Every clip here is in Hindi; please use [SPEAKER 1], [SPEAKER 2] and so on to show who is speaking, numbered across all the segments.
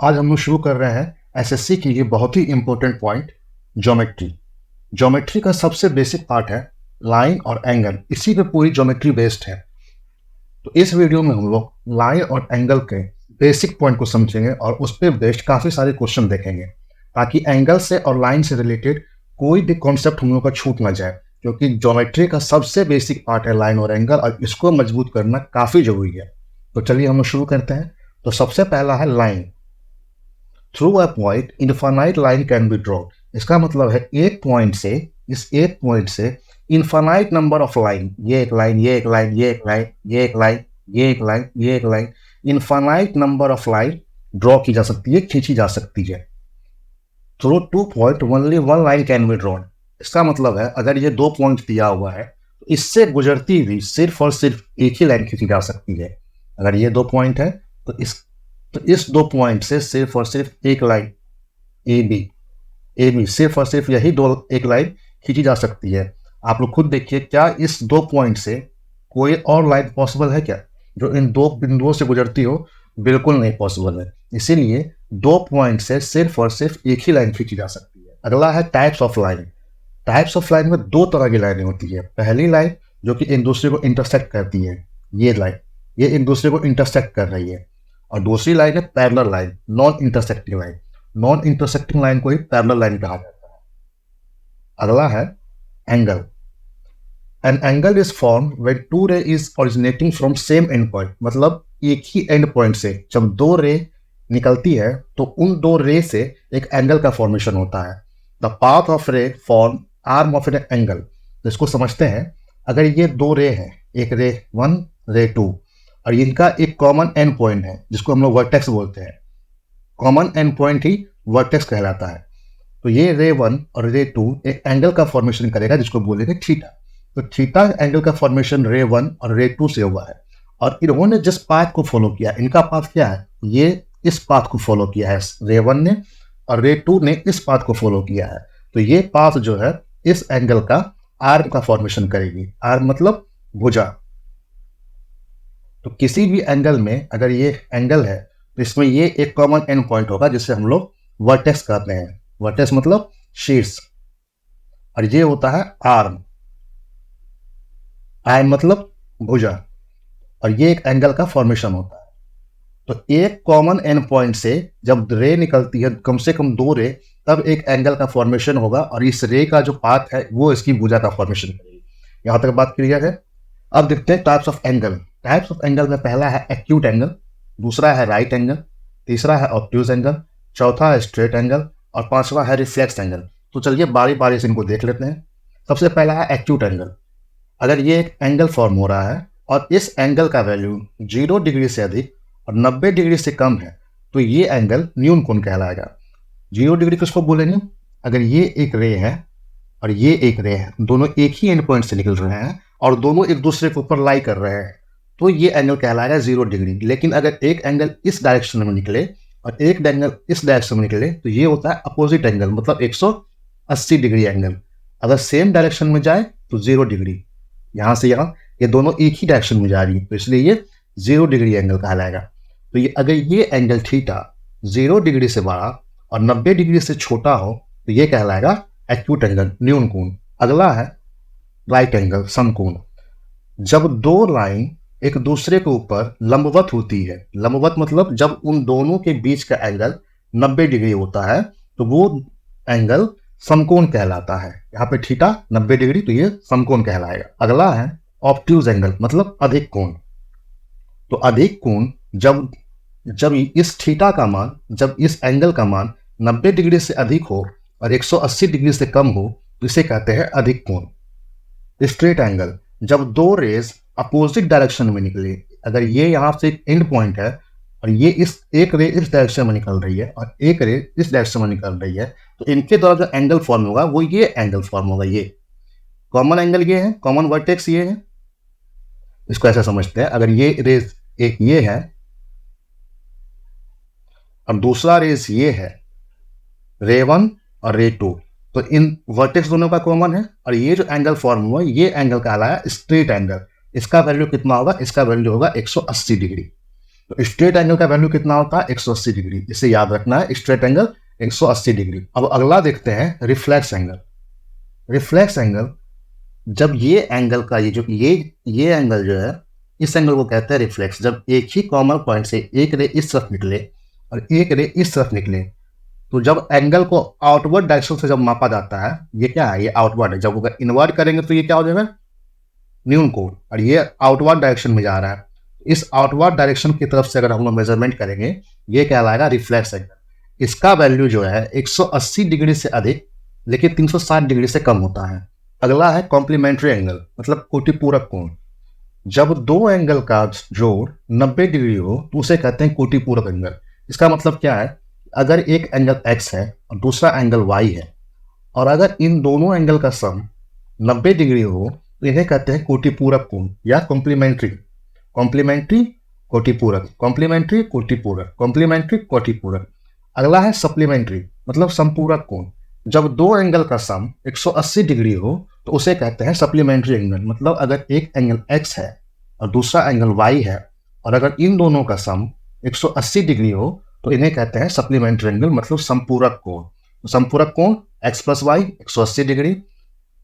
[SPEAKER 1] आज हम लोग शुरू कर रहे हैं एसएससी की ये बहुत ही इंपॉर्टेंट पॉइंट, ज्योमेट्री। ज्योमेट्री का सबसे बेसिक पार्ट है लाइन और एंगल, इसी पे पूरी ज्योमेट्री बेस्ड है। तो इस वीडियो में हम लोग लाइन और एंगल के बेसिक पॉइंट को समझेंगे और उस पर बेस्ड काफ़ी सारे क्वेश्चन देखेंगे, ताकि एंगल से और लाइन से रिलेटेड कोई भी कॉन्सेप्ट हम लोग का छूट ना जाए, क्योंकि ज्योमेट्री का सबसे बेसिक पार्ट है लाइन और एंगल, और इसको मजबूत करना काफ़ी जरूरी है। तो चलिए हम लोग शुरू करते हैं। तो सबसे पहला है line. Through a point infinite line can be draw. इसका मतलब है एक पॉइंट से, इस एक पॉइंट से इनफाइनाइट नंबर ऑफ लाइन, ये एक लाइन, ये एक लाइन, ये एक लाइन, ये एक लाइन, ये एक लाइन, ये एक line, infinite number of line draw की जा सकती है, खींची जा सकती है। Through two point only one line can be drawn. इसका मतलब है अगर ये दो पॉइंट दिया हुआ है तो इससे गुजरती हुई सिर्फ और सिर्फ एक ही लाइन खींची जा सकती है। अगर ये दो पॉइंट है तो इस दो पॉइंट से सिर्फ और सिर्फ एक लाइन ए बी सिर्फ और सिर्फ यही दो एक लाइन खींची जा सकती है। आप लोग खुद देखिए, क्या इस दो पॉइंट से कोई और लाइन पॉसिबल है क्या जो इन दो बिंदुओं से गुजरती हो? बिल्कुल नहीं पॉसिबल है। इसीलिए दो पॉइंट से सिर्फ और सिर्फ एक ही लाइन खींची जा सकती है। अगला है types of line. Types of line में दो तरह की लाइनें होती है। पहली लाइन जो कि एक दूसरे को इंटरसेक्ट करती है, ये लाइन, ये एक दूसरे को इंटरसेक्ट कर रही है। और दूसरी लाइन है parallel line, non intersecting line. Non intersecting line को ही पैरेलल लाइन कहा जाता है। अगला है angle. An angle is form when two ray is originating from same end point. मतलब एक ही एंड पॉइंट से जब दो रे निकलती है तो उन दो रे से एक एंगल का फॉर्मेशन होता है। द पाथ ऑफ रे form arm of an angle. तो इसको समझते हैं। अगर ये दो रे हैं, एक रे 1 रे 2, और इनका एक कॉमन एंड पॉइंट है जिसको हम लोग वर्टेक्स बोलते हैं। Common and point he vertex कहलाता है। तो ये रे 1 और रे 2 एक एंगल का फॉर्मेशन करेगा जिसको बोलेंगे थीटा। तो थीटा एंगल का फॉर्मेशन रे 1 और रे 2 से हुआ है। और इन्होंने जिस पाथ को फॉलो किया, इनका पाथ क्या है? ये इस पाथ को फॉलो किया है रे 1 ने, और रे 2 ने इस पाथ को फॉलो किया है। तो ये पाथ जो है इस एंगल का आर्म का फॉर्मेशन करेगी। आर्म मतलब भुजा। तो किसी भी एंगल में अगर ये एंगल है तो इसमें ये एक कॉमन एंड पॉइंट होगा जिसे हम लोग वर्टेक्स कहते हैं। वर्टेक्स मतलब शीर्ष, और ये होता है आर्म। आर्म मतलब भुजा, और ये एक एंगल का फॉर्मेशन होता है। तो एक कॉमन एंड पॉइंट से जब रे निकलती है, कम से कम दो रे, तब एक एंगल का फॉर्मेशन होगा, और इस रे का जो पाथ है वो इसकी भुजा का फॉर्मेशन करेगी। यहां तक बात क्लियर है। अब देखते हैं types of angle. Types of angle में पहला है एक्यूट एंगल, दूसरा है राइट एंगल, तीसरा है ऑब्ट्यूज एंगल, चौथा है स्ट्रेट एंगल, और पांचवा है रिफ्लेक्स एंगल। तो चलिए बारी बारी से इनको देख लेते हैं। सबसे पहला है एक्यूट एंगल। अगर ये एक एंगल फॉर्म हो रहा है और इस एंगल का वैल्यू 0 डिग्री से अधिक और 90 डिग्री से कम है तो ये एंगल न्यून कोण कहलाएगा। 0 डिग्री किसको बोलेंगे? अगर ये एक रे है और ये एक रे है, दोनों एक ही एंड पॉइंट से निकल रहे हैं और दोनों एक दूसरे के ऊपर लाई कर रहे हैं, तो ये एंगल कहलाएगा 0 डिग्री। लेकिन अगर एक एंगल इस डायरेक्शन में निकले और एक एंगल इस डायरेक्शन में निकले तो ये होता है अपोजिट एंगल, मतलब 180 डिग्री एंगल। अगर सेम डायरेक्शन में जाए तो 0 डिग्री, यहाँ से यहाँ ये दोनों एक ही डायरेक्शन में जा रही है, तो इसलिए ये 0 डिग्री एंगल कहलाएगा। तो ये अगर ये एंगल थीटा 0 डिग्री से बड़ा और 90 डिग्री से छोटा हो तो ये कहलाएगा एक्यूट एंगल, न्यून कोण। अगला है राइट एंगल, समकोण। जब दो लाइन एक दूसरे के ऊपर लंबवत होती है, लंबवत मतलब जब उन दोनों के बीच का एंगल 90 डिग्री होता है तो वो एंगल समकोण कहलाता है। यहाँ पे थीटा 90 डिग्री, तो ये समकोण कहलाएगा। अगला है ऑब्ट्यूज एंगल, मतलब अधिक कोण। तो अधिक कोण जब जब इस थीटा का मान, जब इस एंगल का मान 90 डिग्री से अधिक हो और 180 डिग्री से कम हो तो इसे कहते हैं अधिक कोण। स्ट्रेट एंगल, जब दो रेज अपोजिट डायरेक्शन में निकले, अगर ये यहाँ से एक एंड पॉइंट है और ये इस एक रे इस डायरेक्शन में निकल रही है और एक रे इस डायरेक्शन में निकल रही है, तो इनके द्वारा जो एंगल फॉर्म होगा वो ये एंगल फॉर्म होगा। ये कॉमन एंगल ये है, कॉमन वर्टेक्स ये है। इसको ऐसा समझते हैं, अगर ये रेज एक ये है और दूसरा रेज ये है, रे 1 और रे 2, तो इन वर्टेक्स दोनों का कॉमन है, और ये जो एंगल फॉर्म हुआ ये एंगल कहलाया स्ट्रेट एंगल। इसका वैल्यू कितना होगा? इसका वैल्यू होगा 180 डिग्री। तो स्ट्रेट एंगल का वैल्यू कितना होता है 180 डिग्री, इसे याद रखना है, स्ट्रेट एंगल 180 डिग्री। अब अगला देखते हैं रिफ्लेक्स एंगल। रिफ्लेक्स एंगल, जब ये एंगल का ये एंगल जो है, इस एंगल को कहते हैं रिफ्लेक्स। जब एक ही कॉमन पॉइंट से एक रे इस तरफ निकले और एक रे इस तरफ निकले, तो जब एंगल को आउटवर्ड डायरेक्शन से जब मापा जाता है, ये क्या है, ये आउटवर्ड है। जब अगर इनवर्ड करेंगे तो ये क्या हो जाएगा, न्यून कोण, और ये आउटवर्ड डायरेक्शन में जा रहा है। इस आउटवर्ड डायरेक्शन की तरफ से अगर हम लोग मेजरमेंट करेंगे, ये कहलाएगा रिफ्लेक्स एंगल। इसका वैल्यू जो है 180 डिग्री से अधिक लेकिन 360 डिग्री से कम होता है। अगला है कॉम्प्लीमेंट्री एंगल, मतलब कोटिपूरक कोण। जब दो एंगल का जोड़ 90 डिग्री हो तो उसे कहते हैं कोटिपूरक एंगल। इसका मतलब क्या है, अगर एक एंगल x है और दूसरा एंगल y है, और अगर इन दोनों एंगल का सम 90 डिग्री हो तो इन्हें कहते हैं कोटिपूरक कोण या कॉम्प्लीमेंट्री। कॉम्प्लीमेंट्री कोटिपूरक, कॉम्प्लीमेंट्री कोटिपूरक, कॉम्प्लीमेंट्री कोटिपूरक। अगला है सप्लीमेंट्री, मतलब संपूरक कोण। जब दो एंगल का सम 180 डिग्री हो तो उसे कहते हैं सप्लीमेंट्री एंगल। मतलब अगर एक एंगल x है और दूसरा एंगल y है, और अगर इन दोनों का सम 180 डिग्री हो तो इन्हें कहते हैं सप्लीमेंट्री एंगल, मतलब संपूरक कोण। तो संपूरक कोण x प्लस वाई 180 डिग्री,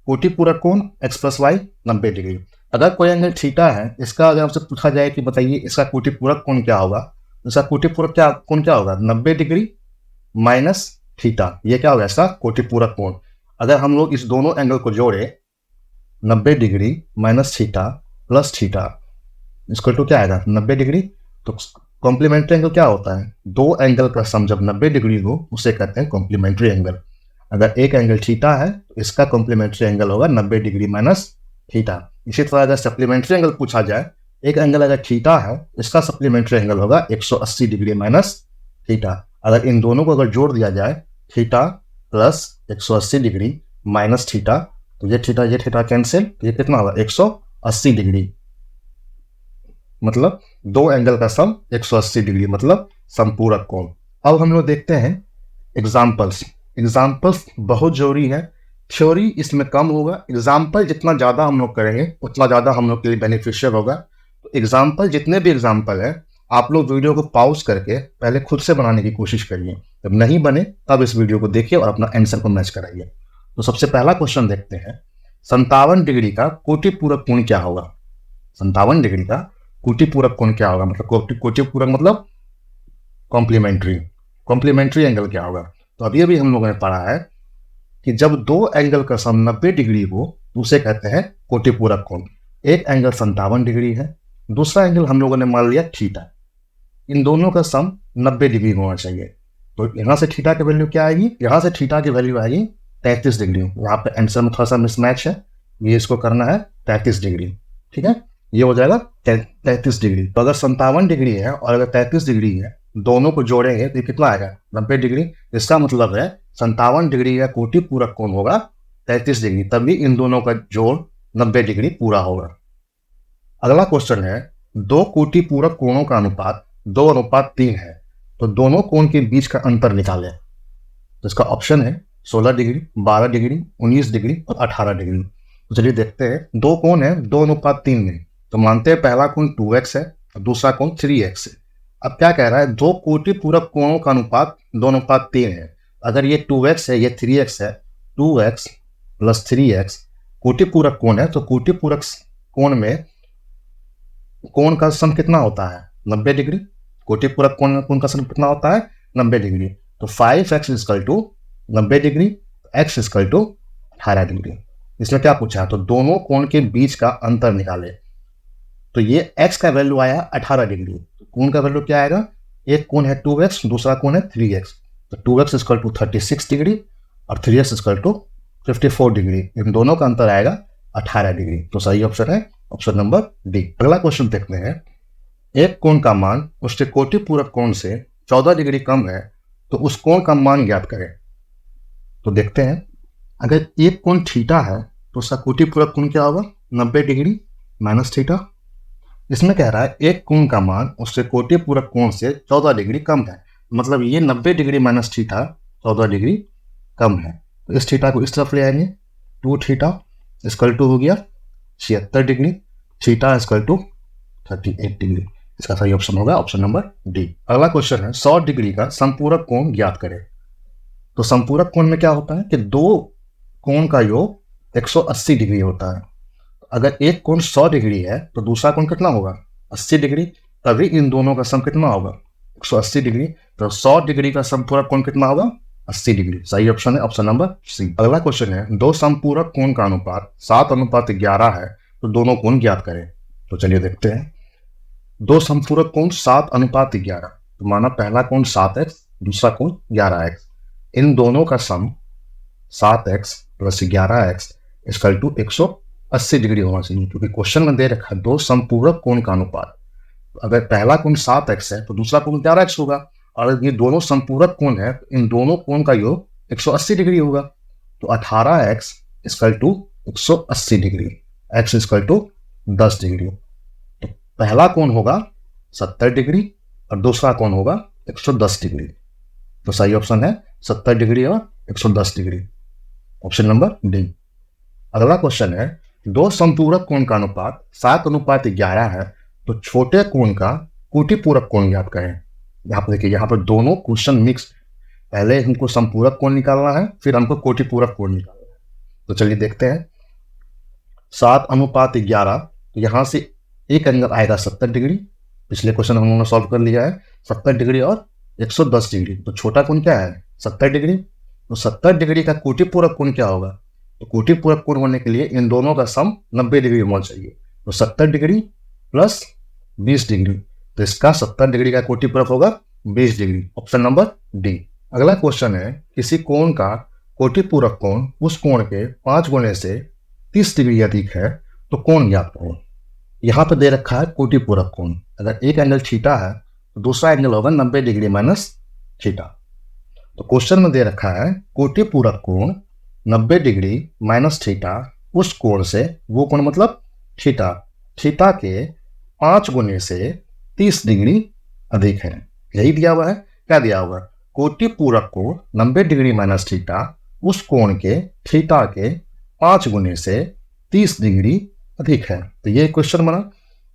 [SPEAKER 1] कोटिपूरक कोण x प्लस वाई 90 डिग्री। अगर कोई एंगल थीटा है, इसका अगर हमसे पूछा जाए कि बताइए इसका कोटिपूरक कोण क्या होगा, तो इसका कोटिपूरक कोण क्या होगा, 90 डिग्री माइनस थीटा, ये क्या होगा इसका कोटिपूरक कोण। अगर हम लोग इस दोनों एंगल को जोड़े 90 degree minus theta plus theta, इसको तो क्या आएगा 90 डिग्री। तो कॉम्प्लीमेंट्री एंगल क्या होता है, दो एंगल का सम जब 90 डिग्री हो उसे कहते हैं कॉम्प्लीमेंट्री एंगल। अगर एक एंगल थीटा है तो इसका कॉम्प्लीमेंट्री एंगल होगा 90 डिग्री माइनस थीटा। इसी तरह अगर सप्लीमेंट्री एंगल पूछा जाए, एक एंगल अगर थीटा है, इसका सप्लीमेंट्री एंगल होगा 180 डिग्री माइनस थीटा। अगर इन दोनों को अगर जोड़ दिया जाए, theta plus 180 degree minus theta, तो ये थीटा कैंसिल, ये कितना होगा 180 डिग्री, मतलब दो एंगल का सम 180 डिग्री, मतलब संपूरक कोण। अब हम लोग देखते हैं एग्जाम्पल्स। एग्जाम्पल्स बहुत जरूरी है, थ्योरी इसमें कम होगा। एग्जाम्पल जितना ज़्यादा हम लोग करेंगे उतना ज़्यादा हम लोग के लिए बेनिफिशियल होगा। तो एग्जाम्पल, जितने भी एग्जाम्पल है, आप लोग वीडियो को पॉज करके पहले खुद से बनाने की कोशिश करिए। जब नहीं बने तब इस वीडियो को देखिए और अपना आंसर को मैच कराइए। तो सबसे पहला क्वेश्चन देखते हैं, 57 डिग्री का कोटिपूरक कोण क्या होगा। 57 डिग्री का कोटिपूरक कोण क्या होगा, मतलब कोटिपूरक मतलब कॉम्प्लीमेंट्री एंगल क्या होगा। तो अभी हम लोगों ने पढ़ा है कि जब दो एंगल का सम 90 डिग्री हो तो उसे कहते हैं कोटिपूरक कोण। एक एंगल 57 डिग्री है, दूसरा एंगल हम लोगों ने मान लिया थीटा। इन दोनों का सम 90 डिग्री होना चाहिए। तो यहाँ से थीटा की वैल्यू क्या आएगी, यहाँ से थीटा की वैल्यू आएगी 33 डिग्री। यहाँ पे आंसर में थोड़ा सा मिसमैच है, ये इसको करना है 33 डिग्री, ठीक है, ये हो जाएगा 33 डिग्री। तो अगर 57 डिग्री है और अगर 33 डिग्री है, दोनों को जोड़ेंगे तो कितना आएगा 90 डिग्री। इसका मतलब है 57 डिग्री का कोटिपूरक कोण होगा 33 डिग्री, तभी इन दोनों का जोड़ 90 डिग्री पूरा होगा। अगला क्वेश्चन है, दो कोटिपूरक कोणों का अनुपात 2:3 है, तो दोनों कोण के बीच का अंतर निकालें। तो इसका ऑप्शन है 16 डिग्री, 12 डिग्री, 19 डिग्री और 18 डिग्री। तो चलिए देखते हैं, दो कोण है 2:3 में, तो मानते हैं पहला कोण 2x है और दूसरा कोण 3x है। अब क्या कह रहा है, दो कोटिपूरक कोणों का अनुपात 2:3 है। अगर ये 2x है, ये 3x है, 2x प्लस 3x कोटिपूरक कोण है, तो कोटिपूरक कोण में कोण का सम कितना होता है 90 डिग्री। कोटिपूरक कोण का सम कितना होता है 90 डिग्री। तो 5x equal to 90 degree, x equal to 18 degree. इसमें क्या पूछा है, तो दोनों कोण के बीच का अंतर निकाले। तो ये x का वैल्यू आया 18 डिग्री, तो कोण का वैल्यू क्या आएगा, एक कोण है 2x, दूसरा कोण है 3x। तो 2x इक्वल टू 36 डिग्री और 3x इक्वल टू 54 डिग्री। इन दोनों का अंतर आएगा 18 डिग्री। तो सही ऑप्शन है ऑप्शन नंबर डी। अगला क्वेश्चन देखते हैं, एक कोण का मान उसके कोटिपूरक कोण से 14 डिग्री कम है, तो उस कोण का मान ज्ञात करें। तो देखते हैं, अगर एक कोण थीटा है तो उसका कोटिपूरक कोण क्या होगा 90 डिग्री माइनस थीटा। इसमें कह रहा है एक कोण का मान उससे कोटिपूरक कोण से 14 डिग्री कम है, मतलब ये 90 डिग्री माइनस थीटा 14 डिग्री कम है। तो इस थीटा को इस तरफ ले आएंगे, 2 थीटा इक्वल टू हो गया 76 degree, theta equal to 38 degree. इसका सही ऑप्शन होगा ऑप्शन नंबर डी। अगला क्वेश्चन है 100 डिग्री का संपूरक कोण ज्ञात करें। तो संपूरक कोण में क्या होता है कि दो कोण का योग 180 डिग्री होता है। अगर एक कोण 100 डिग्री है तो दूसरा कोण कितना होगा 80 डिग्री, तभी इन दोनों का सम कितना होगा 180 डिग्री। तो 100 डिग्री का संपूरक कोण कितना होगा 80 डिग्री। सही ऑप्शन है ऑप्शन नंबर सी। अगला क्वेश्चन है दो संपूरक कोण का अनुपात 7:11 है तो दोनों कोण ज्ञात करें। तो चलिए देखते हैं। दो संपूरक कोण 7:11, तो माना पहला कोण 7x, दूसरा कोण 11x। इन दोनों का सम 7x + 11x = 180 डिग्री होना चाहिए, क्योंकि क्वेश्चन में दे रखा है दो संपूरक कोण का अनुपात। अगर पहला कोण 7x है तो दूसरा कोण 11x होगा, और ये दोनों संपूरक कोण है तो इन दोनों कोण का योग 180 डिग्री होगा। तो 18x = 180 डिग्री, x = 10 डिग्री। तो पहला कोण होगा 70 डिग्री और दूसरा कोण होगा 110 डिग्री। तो सही ऑप्शन है 70 डिग्री और 110 डिग्री, ऑप्शन नंबर डी। अगला क्वेश्चन है दो संपूरक कोण का अनुपात 7:11 है तो छोटे कोण का कोटिपूरक कोण ज्ञात करें। यहाँ पर देखिए, यहाँ पर दोनों क्वेश्चन मिक्स। पहले हमको संपूरक कोण निकालना है, फिर हमको कोटिपूरक कोण निकालना है। तो चलिए देखते हैं। 7:11, यहाँ से एक एंगल आएगा 70 डिग्री। पिछले क्वेश्चन हम लोगों ने सॉल्व कर लिया है 70 डिग्री और 110 डिग्री। तो छोटा कोण क्या है 70 डिग्री। तो 70 डिग्री का कोटिपूरक कोण क्या होगा, तो कोटिपूरक कोण होने के लिए इन दोनों का सम 90 डिग्री होना चाहिए। तो 70 डिग्री + 20 डिग्री, तो इसका 70 डिग्री का कोटिपूरक होगा 20 डिग्री, ऑप्शन नंबर डी। अगला क्वेश्चन है किसी कोण का कोटिपूरक कोण उस कोण के 5 गुने से 30 डिग्री अधिक है तो कोण ज्ञात करें। यहाँ पर दे रखा है कोटिपूरक कोण। अगर एक एंगल थीटा है तो दूसरा एंगल होगा 90 डिग्री माइनस थीटा। तो क्वेश्चन में दे रखा है कोटिपूरक कोण 90 डिग्री माइनस थीटा उस कोण से, वो कोण मतलब थीटा, थीटा के 5 गुने से 30 डिग्री अधिक है। यही दिया हुआ है। क्या दिया हुआ है, कोटिपूरक कोण 90 डिग्री माइनस थीटा उस कोण के थीटा के 5 गुने से 30 डिग्री अधिक है। तो ये क्वेश्चन बना।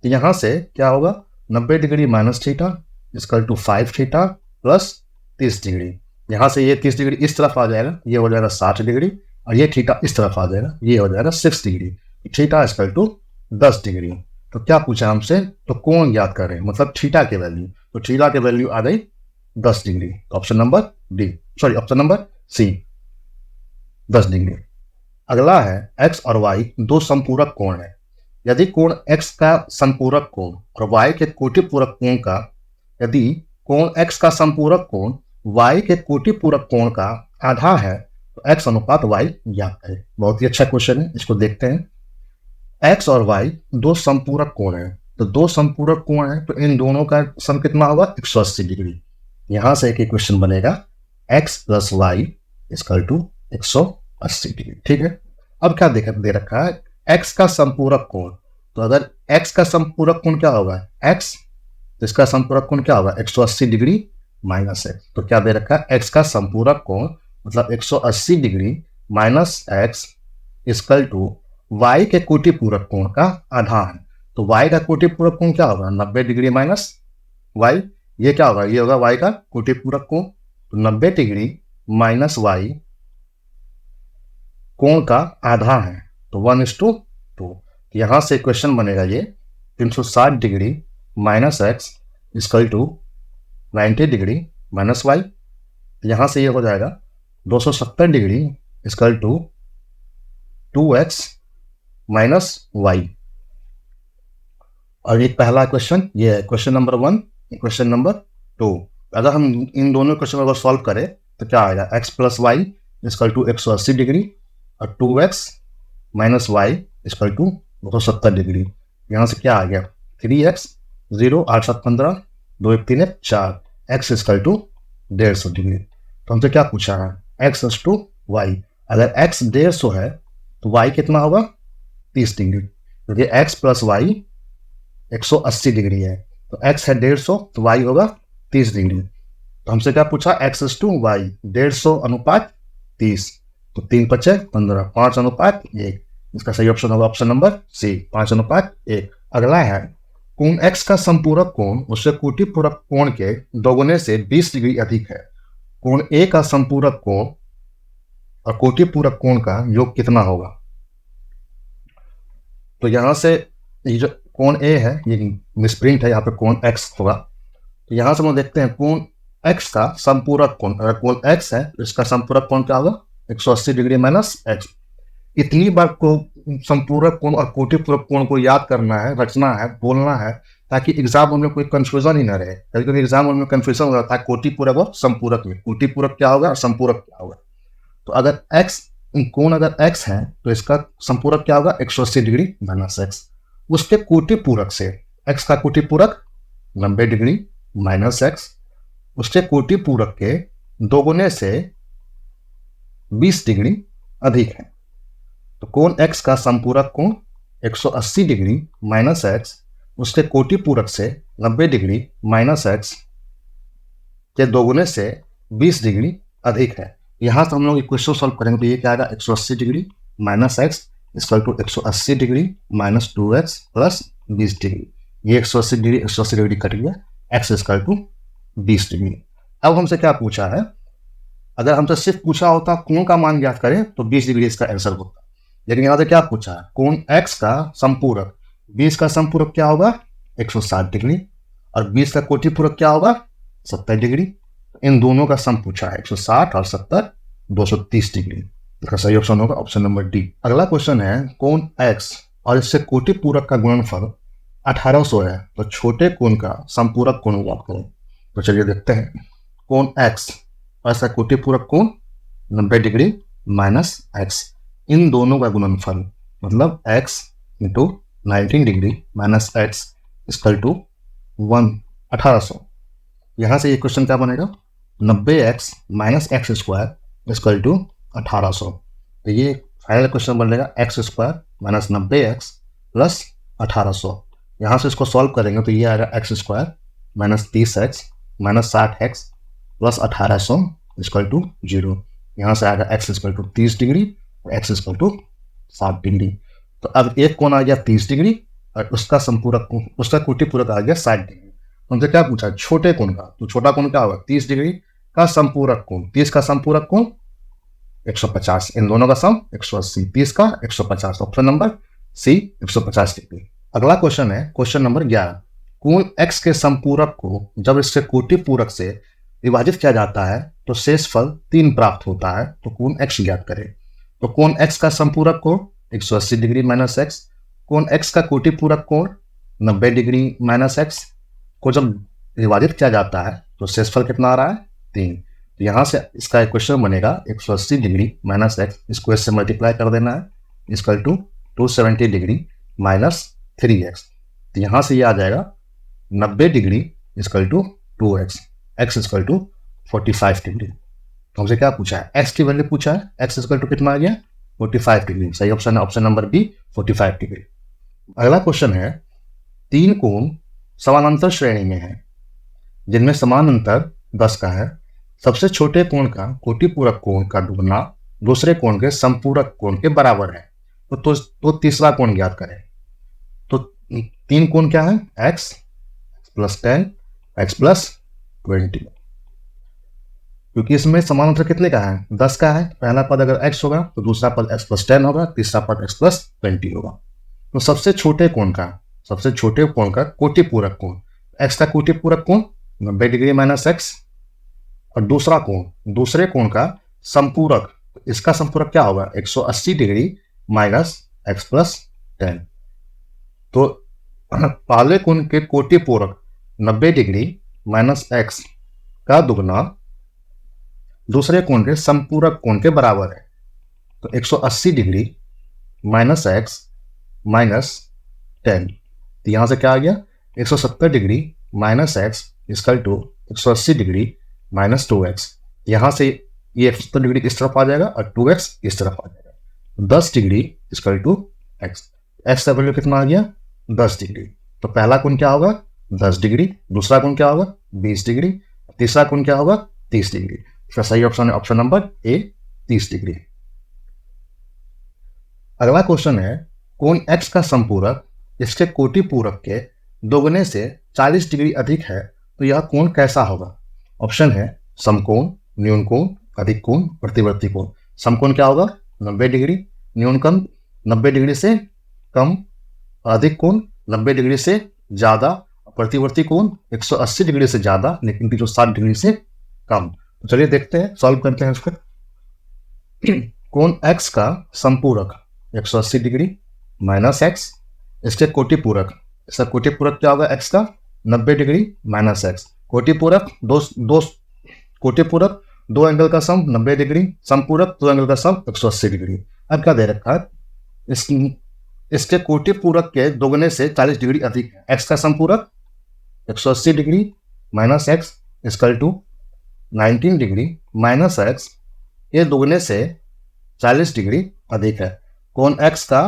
[SPEAKER 1] तो यहाँ से क्या होगा 90 degree minus theta = 5 theta + 30 degree. यहाँ से ये 30 डिग्री इस तरफ आ जाएगा, ये हो जाएगा 60 डिग्री, और ये थीटा इस तरफ आ जाएगा, ये हो जाएगा 6 डिग्री। Theta = 10 degree. तो क्या पूछा हमसे, तो कोण ज्ञात करें, मतलब थीटा के वैल्यू। तो थीटा के वैल्यू आ गई 10 degree, option number D, sorry option number C, 10 degree. अगला है x और y दो संपूरक कोण है। यदि कोण x का संपूरक कोण और y के कोटिपूरक कोण का, यदि कोण x का संपूरक कोण y के कोटिपूरक कोण का आधा है तो x अनुपात y ज्ञात करें। बहुत ही अच्छा क्वेश्चन है, इसको देखते हैं। x और y दो संपूरक कोण है, तो दो संपूरक कोण है तो इन दोनों का सम कितना होगा 180 डिग्री। यहां से एक इक्वेशन बनेगा x + y = 180 डिग्री। ठीक है। अब क्या दे रखा है x का संपूरक कोण। तो अगर x का संपूरक कोण क्या होगा x, तो इसका संपूरक कोण क्या होगा 180 डिग्री माइनस x। तो क्या दे रखा है x का संपूरक कोण मतलब 180 डिग्री माइनस x = y के कोटिपूरक कोण का आधा है। तो y का कोटिपूरक कोण क्या होगा 90 डिग्री माइनस y। ये क्या होगा, ये होगा y का कोटिपूरक कोण। तो 90 डिग्री माइनस y कोण का आधा है, तो 1:2। यहां से क्वेश्चन बनेगा ये 360 degree minus x = 90 degree minus y। यहां से ये हो जाएगा 270 डिग्री = 2x माइनस y। और ये पहला क्वेश्चन, ये है क्वेश्चन नंबर 1, क्वेश्चन नंबर 2। अगर हम इन दोनों क्वेश्चन को सॉल्व करें तो क्या आएगा x + y = 180 डिग्री और 2x माइनस y = 270 डिग्री। यहाँ से क्या आ गया 3x 0 8 7 15 2 1 3 1 4 x = 150 डिग्री। तो हमसे क्या पूछा है x = y। अगर x 150 है तो y कितना होगा 30 डिग्री, क्योंकि x + y 180 डिग्री है। तो x है 150 तो y होगा 30 डिग्री। तो हमसे क्या पूछा x = y 150 अनुपात 30। तो 3 × 5 = 15, 5:1। इसका सही ऑप्शन होगा ऑप्शन नंबर सी, 5:1। अगला है कोण x का संपूरक कोण उससे कोटि पूरक कोण के दोगुने से 20 डिग्री अधिक है। कोण A का संपूरक कोण और कोटि पूरक कोण का योग कितना होगा? तो यहां से ये जो कोण A है ये मिसप्रिंट है, यहाँ पे कोण x होगा। तो यहां से हम देखते हैं कोण x का संपूरक कोण, अगर कोण x है तो इसका संपूरक कोण क्या होगा? 180 डिग्री माइनस x। इतनी बार को संपूरक कोण और कोटि पूरक कोण को याद करना है, रचना है, बोलना है, ताकि एग्जाम में कोई कंफ्यूजन ही ना रहे। कभी कभी एग्जाम में कंफ्यूजन हो जाता है कोटि पूरक और संपूरक में, कोटि पूरक क्या होगा और संपूरक क्या होगा। तो अगर x कोण अगर x है तो इसका संपूरक क्या होगा? 180 डिग्री माइनस x। उसके कोटि पूरक से x का कोटि पूरक 90 डिग्री माइनस x, उसके कोटि पूरक के दोगुने से 20 डिग्री अधिक है। तो कोण x का संपूरक कोण 180 डिग्री माइनस x, उसके कोटि पूरक से 90 डिग्री माइनस x के दोगुने से 20 डिग्री अधिक है। यहां से हम लोग इक्वेशन सॉल्व करेंगे तो ये क्या आएगा? 180 degree minus x equal to 180 degree minus 2x plus 20 degree. ये 180 डिग्री कट गया, x इक्वल टू 20 डिग्री। अब हमसे क्या पूछा है? अगर हमसे सिर्फ पूछा होता कोण का मान ज्ञात करें तो 20 डिग्री इसका आंसर होता, लेकिन यहाँ से क्या पूछा है? कोण x का संपूरक, 20 का संपूरक क्या होगा? 160 डिग्री, और 20 का कोटि पूरक क्या होगा? 70 डिग्री। इन दोनों का सम पूछा है, 160 और 70 230 डिग्री। इसका सही ऑप्शन होगा ऑप्शन नंबर डी। अगला क्वेश्चन है कोण x और इससे कोटि पूरक का गुणनफल 1800 है, तो छोटे कोण का संपूरक कोण ज्ञात करें। तो चलिए देखते हैं। कोण x और इसका कोटि पूरक कोण 90 डिग्री माइनस x, इन दोनों का गुणनफल मतलब x into 19 degree minus x equal to 1800। यहां से ये क्वेश्चन क्या बनेगा? 90x minus x square equal to 1800। तो ये फाइनल क्वेश्चन बनेगा x square minus 90x plus 1800। यहाँ से इसको सॉल्व करेंगे तो ये आएगा x square minus 30x minus 60x plus 1800 equal to 0। यहाँ से आएगा x इक्वल टू 30 डिग्री और x इक्वल टू 60 डिग्री। तो अब एक कोण आ गया 30 डिग्री और उसका संपूरक उसका कोटि पूरक आ गया 60 डिग्री। हमसे क्या पूछा? छोटे कोण का। तो छोटा कोण क्या होगा? 30 डिग्री का संपूरक कोण, 30 का संपूरक कोण 150, इन दोनों का सम 180, 30 का 150, ऑप्शन नंबर सी 150 डिग्री। अगला क्वेश्चन है क्वेश्चन नंबर 11। कोण x के संपूरक को जब इसके कोटि पूरक से विभाजित किया जाता है तो शेषफल 3 प्राप्त होता है, तो कोण x ज्ञात करें। तो कोण x का संपूरक कोण 180 डिग्री माइनस x, कोण x का कोटि पूरक कोण 90 डिग्री माइनस x को जब विभाजित किया जाता है तो शेषफल कितना आ रहा है? 3। तो यहाँ से इसका इक्वेशन बनेगा 180 डिग्री माइनस x, इसको इससे मल्टीप्लाई कर देना है, equal to 270 degree minus 3x। तो यहाँ से ये आ जाएगा 90 degree equal to 2x, x equal to 45 degree. तो हमसे क्या पूछा है? x की वैल्यू पूछा है, x इक्वल टू कितना आ गया? 45 डिग्री। सही ऑप्शन है ऑप्शन नंबर बी 45 डिग्री। अगला क्वेश्चन है 3 कोण समानांतर श्रेणी में है जिनमें समान अंतर 10 का है। सबसे छोटे कोण का कोटि पूरक कोण का दुगना दूसरे कोण के संपूरक कोण के बराबर है, तो तीसरा कोण ज्ञात करें। तो 3 कोण क्या है? x plus 10, x plus 20। क्योंकि इसमें समान अंतर कितने का है? 10 का है। पहला पद अगर x होगा तो दूसरा पद x प्लस 10 होगा, तीसरा पद x प्लस 20 होगा। तो सबसे छोटे कोण का कोटि पूरक कोण, x का कोटि पूरक कोण 90 डिग्री माइनस x, और दूसरे कोण का संपूरक, इसका संपूरक क्या होगा? 180 डिग्री माइनस x प्लस 10। तो पहले कोण के कोटि पूरक 90 डिग्री माइनस x का दुगना दूसरे कोण के संपूरक कोण के बराबर है। तो 180 डिग्री माइनस x माइनस 10, तो यहां से क्या आ गया? 170 degree minus x equal to 180 degree minus 2x। यहां से ये 170 डिग्री इस तरफ आ जाएगा और 2x इस तरफ आ जाएगा। 10 degree equal to x, x का वैल्यू कितना आ गया? 10 डिग्री। तो पहला कोण क्या होगा? 10 डिग्री, दूसरा कोण क्या होगा? 20 डिग्री, तीसरा कोण क्या होगा? 30 डिग्री। इसका सही ऑप्शन है ऑप्शन नंबर ए 30 डिग्री। अगला क्वेश्चन है कोण x का संपूरक इसके कोटि पूरक के दोगुने से 40 डिग्री अधिक है तो यह कोण कैसा होगा? ऑप्शन है समकोण, न्यून कोण, अधिक कोण, प्रतिवर्ती कोण। समकोण क्या होगा? 90 डिग्री, न्यूनतम 90 डिग्री से कम, अधिक कोण 90 डिग्री से ज्यादा, प्रतिवर्ती कोण 180 डिग्री से ज्यादा लेकिन 360 डिग्री से कम। तो चलिए देखते हैं, सॉल्व करते हैं इसको। कोण x का समपूरक 180 डिग्री माइनस x, इसके कोटि पूरक, इसका कोटि पूरक क्या होगा? x का 90 डिग्री माइनस x, कोटि पूरक कोटि पूरक दो एंगल का सम 90 डिग्री, समपूरक दो एंगल का सम 180 डिग्री। अब क्या दे रखा है? इसके कोटि पूरक के दोगुने से 40 डिग्री अधिक है। x का समपूरक 180 degree minus x equal to 19 degree minus x, ये दोगुने से 40 डिग्री अधिक है। कोण x का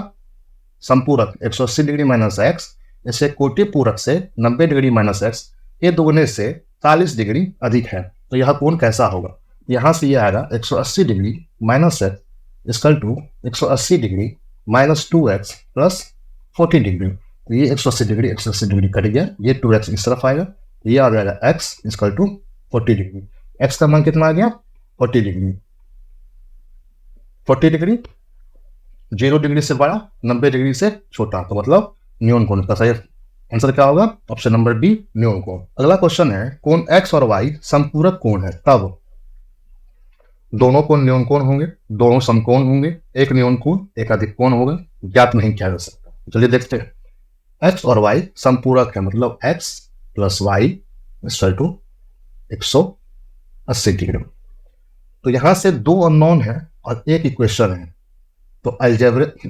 [SPEAKER 1] समपूरक 180 डिग्री माइनस x, इससे कोटि पूरक से 90 डिग्री माइनस x, ये दोगुने से 40 डिग्री अधिक है तो यह कोण कैसा होगा? यहाँ से ये आएगा 180 degree minus x equal to 180 degree minus 2x plus 40 degree. तो ये 180 डिग्री कट गया, ये 2x इस तरफ आएगा, ये आ जाएगा x equal to 40 degree. x का मान कितना आ गया? 40 डिग्री। 40 डिग्री 0 डिग्री से बड़ा, 90 डिग्री से छोटा, तो मतलब न्यून कोण। का सही आंसर क्या होगा? ऑप्शन नंबर बी, न्यून कोण। अगला क्वेश्चन है कोण x और y समपूरक कोण है तब दोनों कोण न्यून कोण होंगे, दोनों समकोण होंगे, एक न्यून कोण एक अधिक कोण होगा, ज्ञात नहीं किया जा सकता। चलिए देखते हैं। x और y समपूरक है मतलब x plus y equal to 180 degree. तो यहां से दो अननोन है और एक इक्वेशन है, तो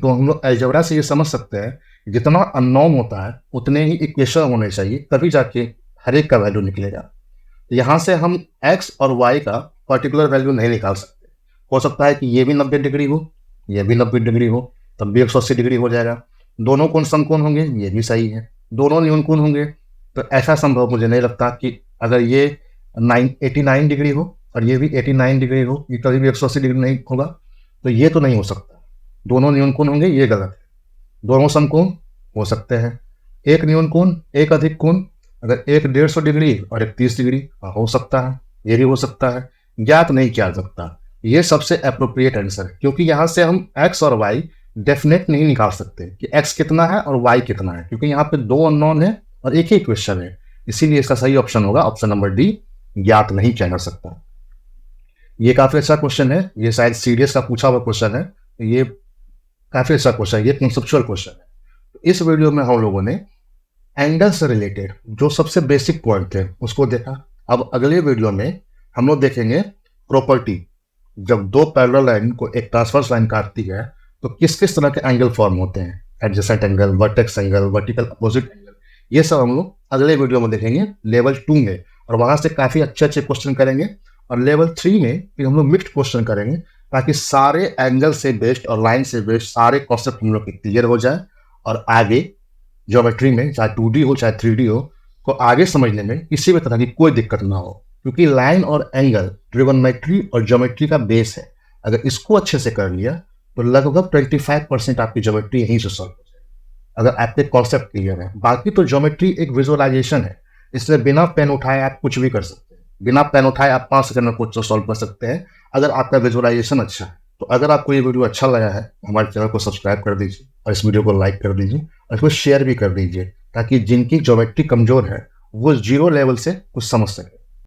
[SPEAKER 1] हम लोग अलजेब्रा से ये समझ सकते हैं जितना अननोन होता है उतने ही इक्वेशन होने चाहिए, तभी जाके हर एक का वैल्यू निकलेगा। तो यहाँ से हम x और y का पर्टिकुलर वैल्यू नहीं निकाल सकते। हो सकता है कि ये भी 90 डिग्री हो, ये भी 90 डिग्री हो, तब भी 180 डिग्री हो जाएगा। दोनों कोण समकोण होंगे, ये भी सही है। दोनों न्यून कोण होंगे, तो ऐसा संभव मुझे नहीं लगता कि अगर ये 89 डिग्री हो और ये भी 89 डिग्री हो, ये कभी भी 180 डिग्री नहीं होगा, तो ये तो नहीं हो सकता। दोनों न्यून कोण होंगे, ये गलत है। दोनों समकोण हो सकते हैं, एक न्यून कोण एक अधिक कोण, अगर एक 150 डिग्री और एक 30 डिग्री हो सकता है, ये भी हो सकता है, ज्ञात नहीं किया जा सकता। ये सबसे अप्रोप्रिएट आंसर है, क्योंकि यहाँ से हम x और y डेफिनेट नहीं निकाल सकते कि x कितना है और y कितना है, क्योंकि यहाँ पे दो अननोन है और एक ही क्वेश्चन है। इसीलिए इसका सही ऑप्शन होगा ऑप्शन नंबर डी, ज्ञात नहीं किया जा सकता। ये काफी अच्छा क्वेश्चन है, ये शायद सीडीएस का पूछा हुआ क्वेश्चन है, ये काफी अच्छा क्वेश्चन है, ये कंसेप्चुअल क्वेश्चन है। तो इस वीडियो में हम लोगों ने एंगल से रिलेटेड जो सबसे बेसिक पॉइंट थे उसको देखा। अब अगले वीडियो में हम लोग देखेंगे प्रॉपर्टी, जब दो पैरेलल लाइन को एक ट्रांसवर्स लाइन काटती है तो किस किस तरह के एंगल फॉर्म होते हैं, adjacent angle, vertex angle, vertical opposite angle, ये सब हम लोग अगले वीडियो में देखेंगे लेवल 2 में, और वहां से काफी अच्छे अच्छे क्वेश्चन करेंगे। और लेवल 3 में फिर हम लोग मिक्स्ड क्वेश्चन करेंगे, ताकि सारे एंगल से बेस्ड और लाइन से बेस्ड सारे कॉन्सेप्ट हम लोग क्लियर हो जाए, और आगे ज्योमेट्री में चाहे 2D हो चाहे 3D हो, को आगे समझने में किसी भी तरह की कोई दिक्कत ना हो, क्योंकि लाइन और एंगल ट्रिगोनोमेट्री और ज्योमेट्री का बेस है। अगर इसको अच्छे से कर लिया तो लगभग 25% आपकी ज्योमेट्री यहीं से सॉल्व हो जाएगी, अगर आपके कॉन्सेप्ट क्लियर है। बाकी तो ज्योमेट्री एक विजुअलाइजेशन है, इसलिए बिना पेन उठाए आप कुछ भी कर सकते हैं, बिना पेन उठाए आप 5 सेकंड में कुछ सॉल्व कर सकते हैं, अगर आपका विजुअलाइजेशन अच्छा है। तो अगर आपको ये वीडियो अच्छा लगा है, हमारे चैनल को सब्सक्राइब कर दीजिए और इस वीडियो को लाइक कर दीजिए और इसको शेयर भी कर दीजिए, ताकि जिनकी ज्योमेट्री कमजोर है वो 0 लेवल से कुछ समझ सके।